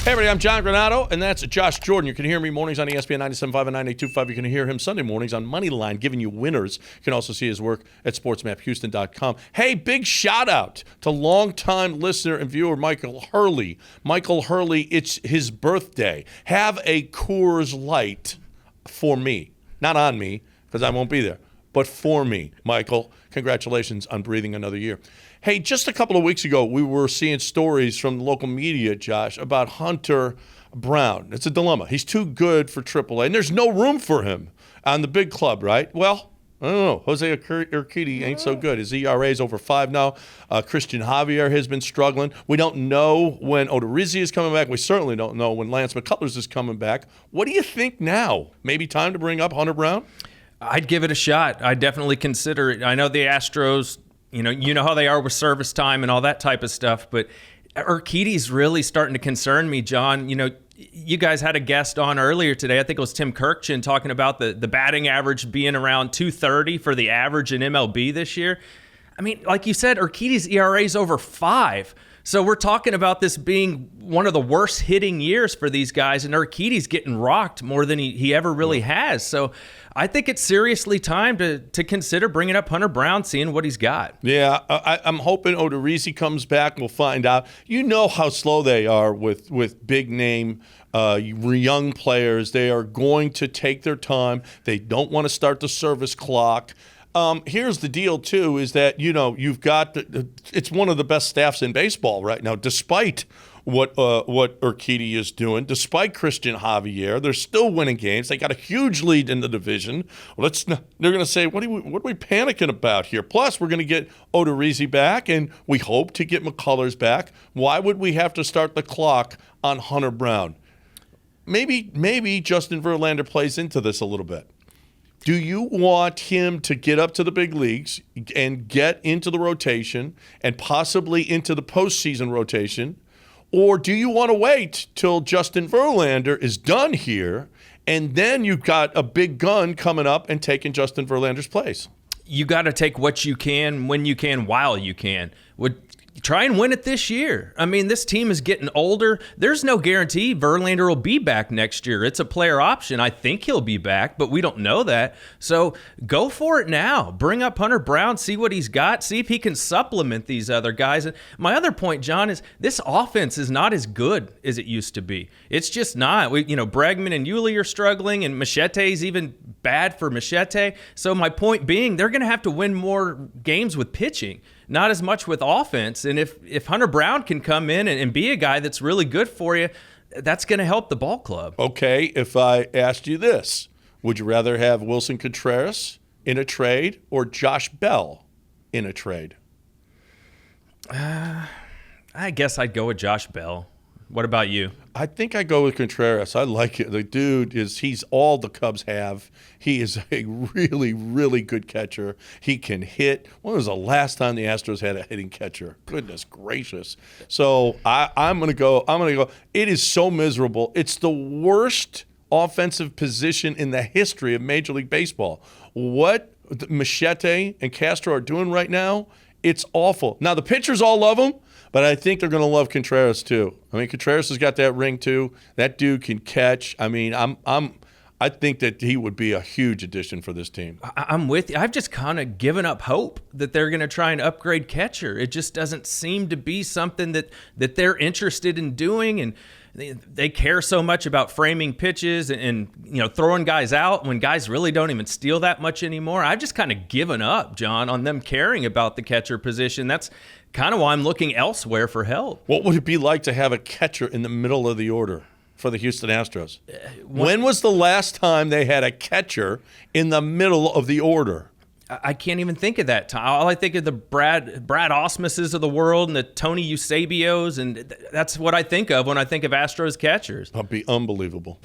Hey, everybody, I'm John Granato, and that's Josh Jordan. You can hear me mornings on ESPN 97.5 and 98.25. You can hear him Sunday mornings on Moneyline, giving you winners. You can also see his work at sportsmaphouston.com. Hey, big shout-out to longtime listener and viewer Michael Hurley. Michael Hurley, it's his birthday. Have a Coors Light for me. Not on me, because I won't be there, but for me. Michael, congratulations on breathing another year. Hey, just a couple of weeks ago, we were seeing stories from the local media, Josh, about Hunter Brown. It's a dilemma. He's too good for AAA, and there's no room for him on the big club, right? Well, I don't know. Jose Urquidy ain't so good. His ERA is over 5 now. Christian Javier has been struggling. We don't know when Odorizzi is coming back. We certainly don't know when Lance McCullers is coming back. What do you think now? Maybe time to bring up Hunter Brown? I'd give it a shot. I'd definitely consider it. I know the Astros, you know how they are with service time and all that type of stuff, but Urquidy's really starting to concern me, John. You know, you guys had a guest on earlier today. I think it was Tim Kirkchin talking about the batting average being around 230 for the average in MLB this year. I mean, like you said, Urquidy's ERA is over 5. So we're talking about this being one of the worst hitting years for these guys, and Urquidy's getting rocked more than he ever really has. So I think it's seriously time to consider bringing up Hunter Brown, seeing what he's got. Yeah, I'm hoping Odorizzi comes back. We'll find out. You know how slow they are with big-name young players. They are going to take their time. They don't want to start the service clock. Here's the deal, too, is that, you've got it's one of the best staffs in baseball right now, despite what Urquidy is doing, despite Christian Javier. They're still winning games. They got a huge lead in the division. They're going to say, what are we panicking about here? Plus, we're going to get Odorizzi back, and we hope to get McCullers back. Why would we have to start the clock on Hunter Brown? Maybe Justin Verlander plays into this a little bit. Do you want him to get up to the big leagues and get into the rotation and possibly into the postseason rotation? Or do you want to wait till Justin Verlander is done here and then you've got a big gun coming up and taking Justin Verlander's place? You got to take what you can, when you can, while you can. Try and win it this year. I mean, this team is getting older. There's no guarantee Verlander will be back next year. It's a player option. I think he'll be back, but we don't know that. So go for it now. Bring up Hunter Brown, see what he's got, see if he can supplement these other guys. And my other point, John, is this offense is not as good as it used to be. It's just not. Bregman and Yuli are struggling, and Machete's even bad for Machete. So my point being, they're going to have to win more games with pitching, not as much with offense. And if Hunter Brown can come in and be a guy that's really good for you, that's going to help the ball club. Okay, if I asked you this, would you rather have Wilson Contreras in a trade or Josh Bell in a trade? I guess I'd go with Josh Bell. What about you? I think I go with Contreras. I like it. The dude he's all the Cubs have. He is a really, really good catcher. He can hit. When was the last time the Astros had a hitting catcher? Goodness gracious. So I'm gonna go. It is so miserable. It's the worst offensive position in the history of Major League Baseball. What Machete and Castro are doing right now, it's awful. Now the pitchers all love him. But I think they're going to love Contreras too. I mean, Contreras has got that ring too. That dude can catch. I mean, I think that he would be a huge addition for this team. I'm with you. I've just kind of given up hope that they're going to try and upgrade catcher. It just doesn't seem to be something that they're interested in doing, and they care so much about framing pitches and throwing guys out when guys really don't even steal that much anymore. I've just kind of given up, John, on them caring about the catcher position. That's kind of why I'm looking elsewhere for help. What would it be like to have a catcher in the middle of the order for the Houston Astros? When was the last time they had a catcher in the middle of the order? I can't even think of that time. All I think of the Brad Osmuses of the world and the Tony Eusebios, and that's what I think of when I think of Astros catchers. That'd be unbelievable.